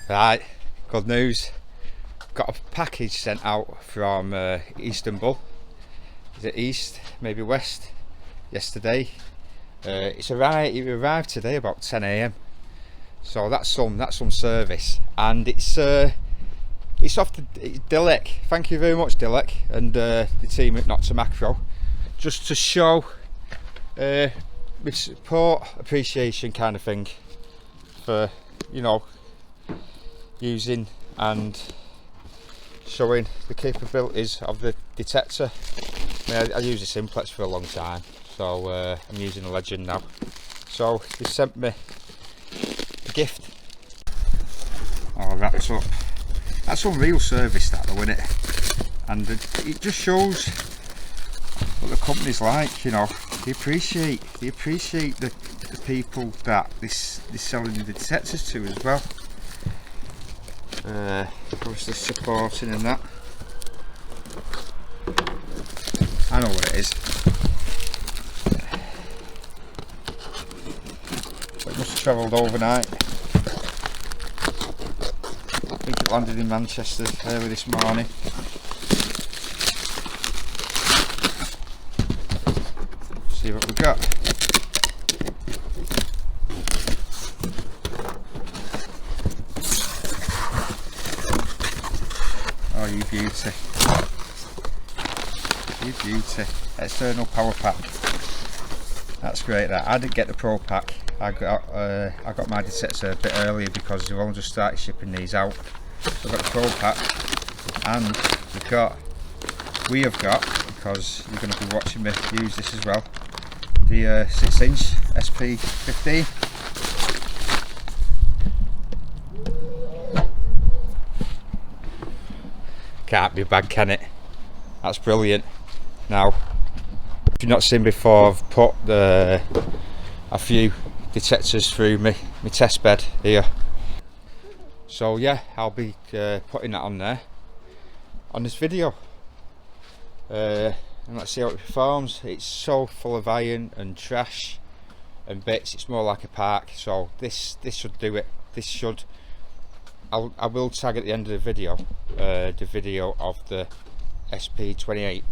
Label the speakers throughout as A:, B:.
A: Right, good news. Got a package sent out from Istanbul. Is it east, maybe west? Yesterday. It arrived today about 10 AM. So that's some service, and it's off the Detech. Thank you very much, Detech, and the team at Nokta Makro, just to show my support, appreciation kind of thing for, you know, using and showing the capabilities of the detector. I use a Simplex for a long time, so I'm using a Legend now. So they sent me a gift. Oh, wrapped up. That's unreal service, that though, isn't it? And it just shows what the company's like. You know, they appreciate the people that they're selling the detectors to as well. Obviously supporting in that. I know what it is. It must have travelled overnight. I think it landed in Manchester early this morning. See what we got. Oh, you beauty. You beauty. External power pack. That's great. That I didn't get the Pro pack. I got my detector a bit earlier because they've only just started shipping these out. So I've got the Pro pack, and we have got, because you're going to be watching me use this as well, the 6-inch Sp28. Can't be bad, can it? That's brilliant. Now, if you've not seen before, I've put a few detectors through my test bed here. So yeah, I'll be putting that on there on this video, and let's see how it performs. It's so full of iron and trash and bits. It's more like a park. So this should do it. This should. I will tag at the end of the video of the Sp28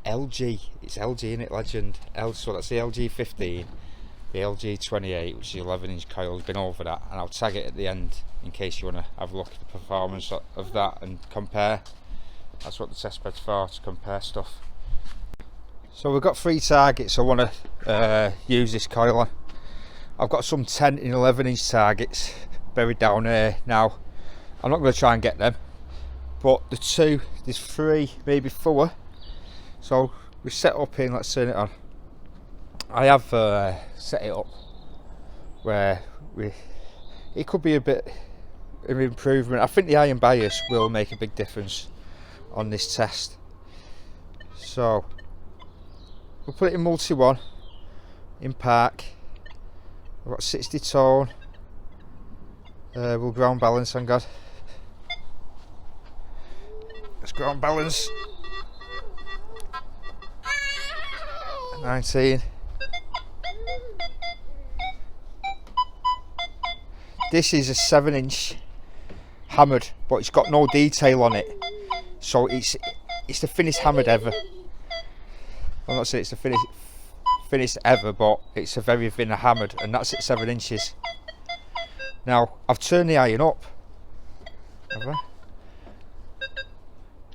A: LG. It's LG in it, Legend. So that's the LG15, the LG28, which is 11-inch coil. Has been over that, and I'll tag it at the end in case you want to have a look at the performance of that and compare. That's what the test bed's for, to compare stuff. So we've got 3 targets I want to use this coil on. I've got some 10 and 11-inch targets buried down here. Now I'm not going to try and get them, but there's 3, maybe 4. So we set up in, let's turn it on. I have set it up where it could be a bit of improvement. I think the iron bias will make a big difference on this test. So we'll put it in multi-1 in park. I've got 60 tone. We'll ground balance, thank God. Let's ground balance. 19. This is a 7-inch hammered, but it's got no detail on it, so it's the thinnest hammered ever. I'm not saying it's the thinnest ever, but it's a very thin hammered, and that's at 7 inches. Now I've turned the iron up. Have I?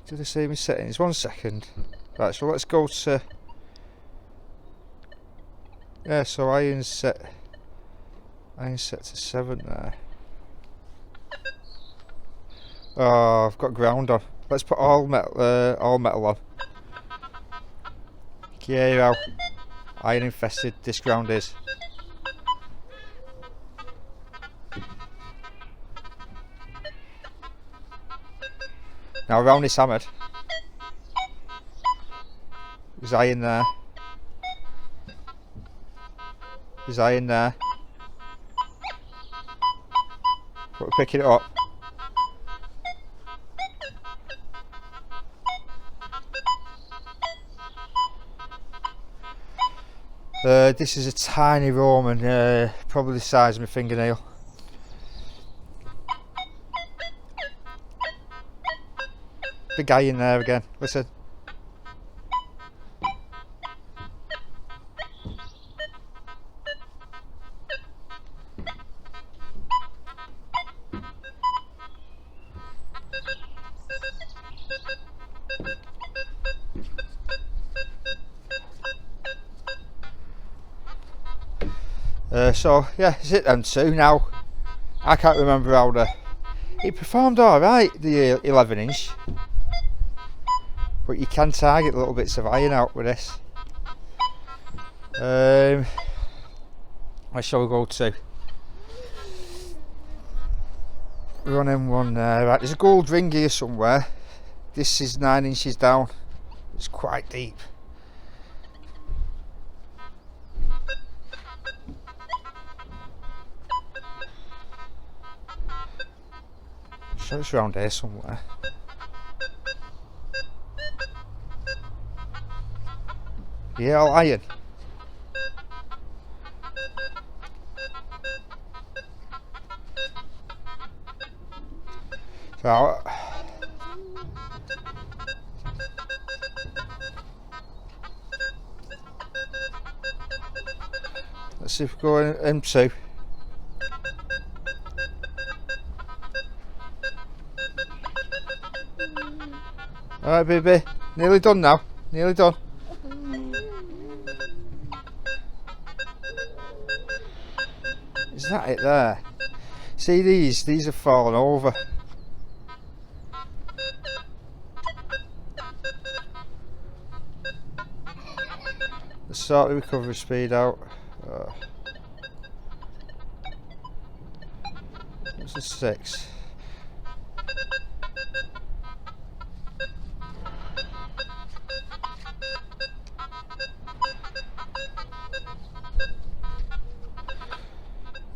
A: Do the same settings. 1 second. Right, so let's go to. Yeah, so iron's set to 7 there. Oh, I've got ground on. Let's put all metal on. Yeah, how iron infested this ground is. Now around this hammered, there's iron there. There's iron there. But we're picking it up. This is a tiny Roman, probably the size of my fingernail. big guy in there again. Listen. So yeah, it's it them two now. I can't remember how it performed alright, the 11-inch, but you can target little bits of iron out with this. Where shall we go to? We're on M1 there. Right, there's a gold ring here somewhere. This is 9 inches down. It's quite deep. So it's around here somewhere. Yeah, all iron. So let's see if we go in M2. Alright baby, nearly done now, nearly done. Is that it there? See these have fallen over. Let's sort the recovery speed out. It's a 6.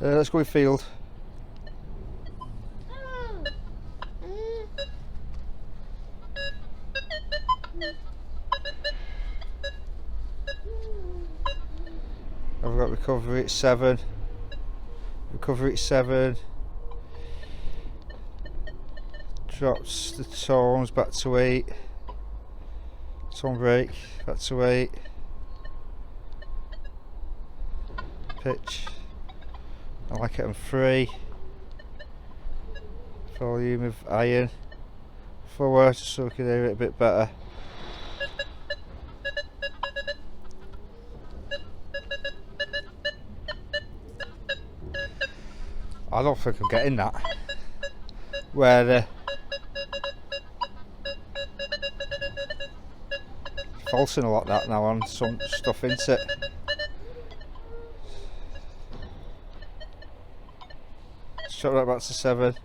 A: Let's go in field. I've got recovery at 7. Recovery at 7. Drops the tones back to 8. Tone break back to 8. Pitch. I like it on 3. Volume of iron. Forward so we can hear it a bit better. I don't think I'm getting that. Where the falsing a lot that now on some stuff, isn't it? Shot that back to 7.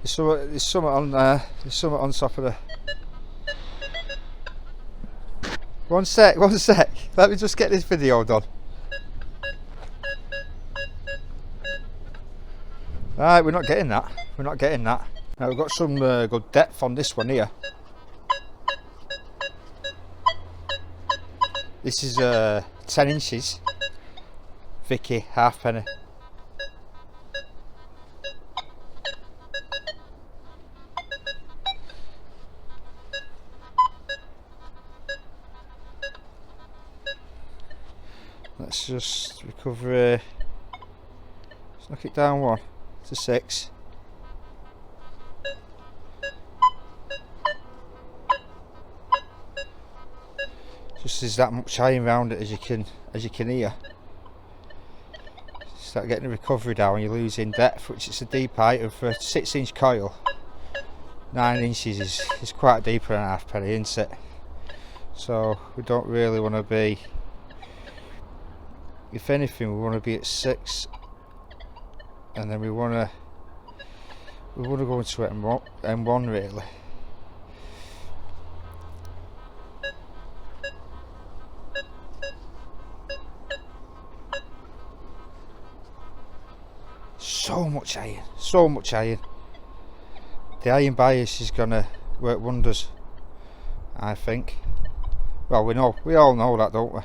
A: There's something on there. There's something on top of the. One sec. Let me just get this video done. Right, we're not getting that. We're not getting that. Now we've got some good depth on this one here. This is 10 inches. Vicky, halfpenny. Let's just recover. Let's knock it down 1 to 6. Just there's that much iron around it as you can hear. Start getting the recovery down, you're losing depth, which is a deep height of a 6-inch coil. 9 inches is quite deeper than a halfpenny, isn't it? So we don't really want to be. If anything, we want to be at 6, and then we want to go into M1 really. So much iron, so much iron. The iron bias is gonna work wonders, I think. Well, we all know that, don't we?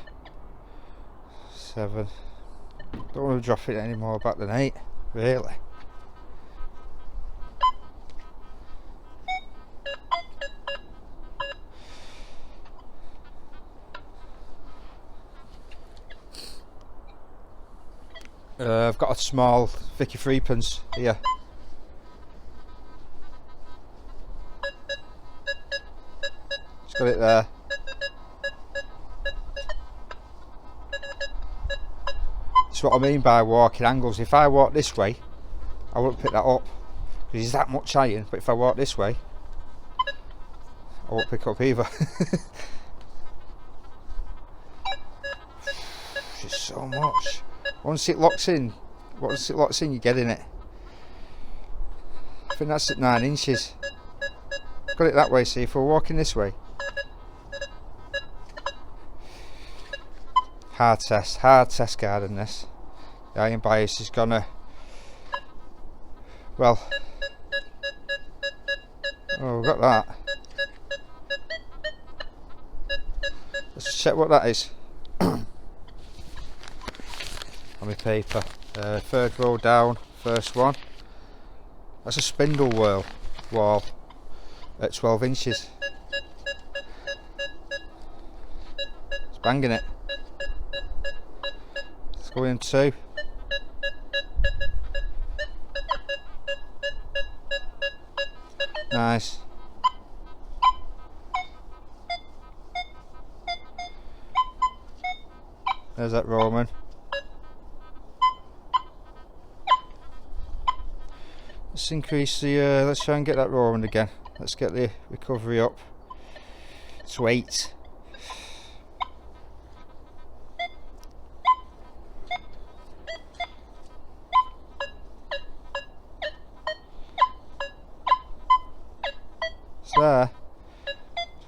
A: 7. Don't want to drop it any more back than 8, really. I've got a small Vicky 3pence here. Just got it there. That's what I mean by walking angles. If I walk this way, I won't pick that up because there's that much iron, but if I walk this way, I won't pick up either. It's so much. Once it locks in, you're getting it. I think that's at 9 inches. Got it that way, see, if we're walking this way. Hard test garden this. The iron bias is gonna, well, oh, we've got that. Let's check what that is. On my paper. Third row down, first one. That's a spindle wall at 12 inches. It's banging it. Let's go in 2. Nice. There's that Roman. Let's increase the, let's try and get that Roman again. Let's get the recovery up to 8. It's there.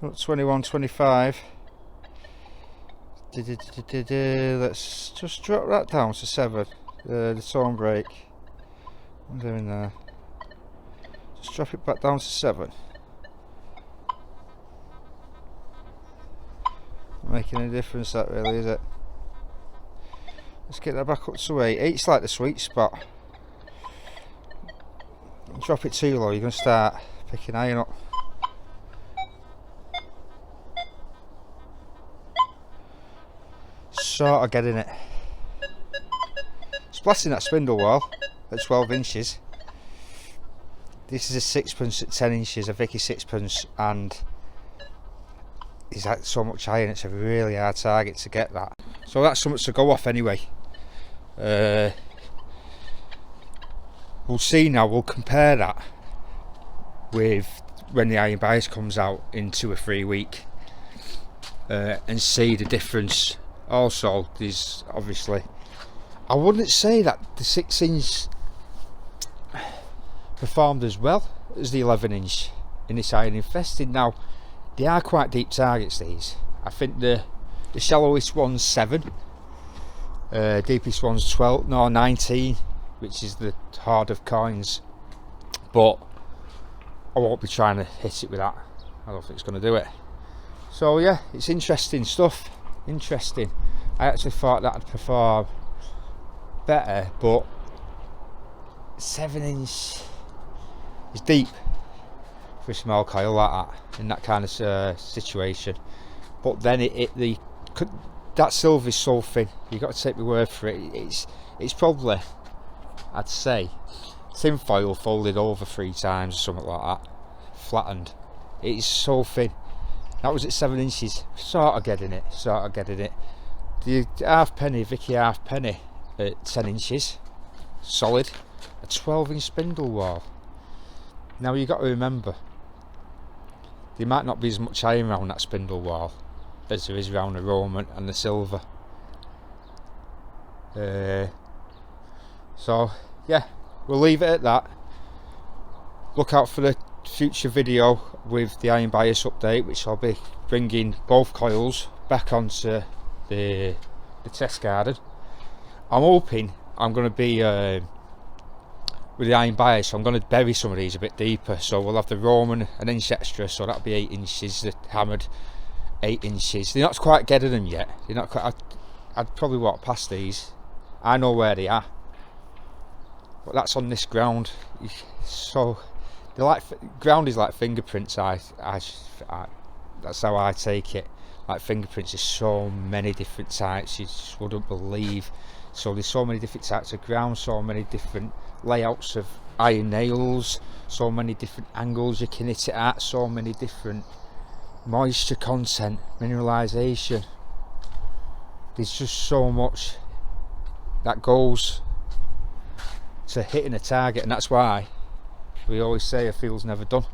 A: It's 21, 25. Let's just drop that down to 7. The tone break. What am I doing there? Just drop it back down to 7. Not making any difference that really, is it? Let's get that back up to 8. 8's like the sweet spot. Drop it too low, you're going to start picking iron up. Sort of getting it. Splashing that spindle wall at 12 inches. This is a 6pence at 10 inches, a Vicky 6pence, and there's like so much iron, it's a really hard target to get that. So that's something to go off anyway. We'll see now, we'll compare that with when the iron bias comes out in 2 or 3 weeks and see the difference. Also, there's obviously, I wouldn't say that the 6-inch performed as well as the 11-inch in this iron infested. Now, they are quite deep targets, these. I think the shallowest one's 7, deepest one's 19, which is the hard of coins, but I won't be trying to hit it with that. I don't think it's going to do it. So yeah, it's interesting stuff. Interesting. I actually thought that'd perform better, but 7-inch is deep for a small coil like that in that kind of situation. But then that silver is so thin. You've got to take my word for it. It's probably, I'd say, tin foil folded over 3 times or something like that, flattened. It is so thin. That was at 7 inches. Sort of getting it. The halfpenny, Vicky halfpenny at 10 inches, solid. A 12-inch spindle wall. Now you've got to remember, there might not be as much iron around that spindle wall as there is around the Roman and the silver. So yeah, we'll leave it at that. Look out for the future video with the iron bias update, which I'll be bringing both coils back onto the test garden. I'm hoping I'm going to be with the iron bias, so I'm going to bury some of these a bit deeper, so we'll have the Roman an inch extra, so that'll be 8 inches, the hammered 8 inches. They're not quite getting them yet. They're not quite. I'd probably walk past these. I know where they are, but that's on this ground. So they're like, ground is like fingerprints. That's how I take it. like fingerprints. There's so many different types, you just wouldn't believe. So there's so many different types of ground, so many different layouts of iron nails, so many different angles you can hit it at, so many different moisture content, mineralization. There's just so much that goes to hitting a target, and that's why we always say a field's never done.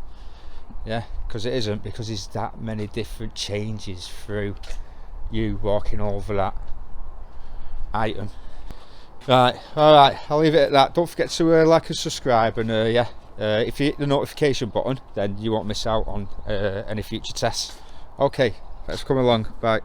A: Yeah, because it isn't, because there's that many different changes through you walking over that item. Right, alright, I'll leave it at that. Don't forget to like and subscribe, and yeah, if you hit the notification button, then you won't miss out on any future tests. Okay, let's come along. Bye.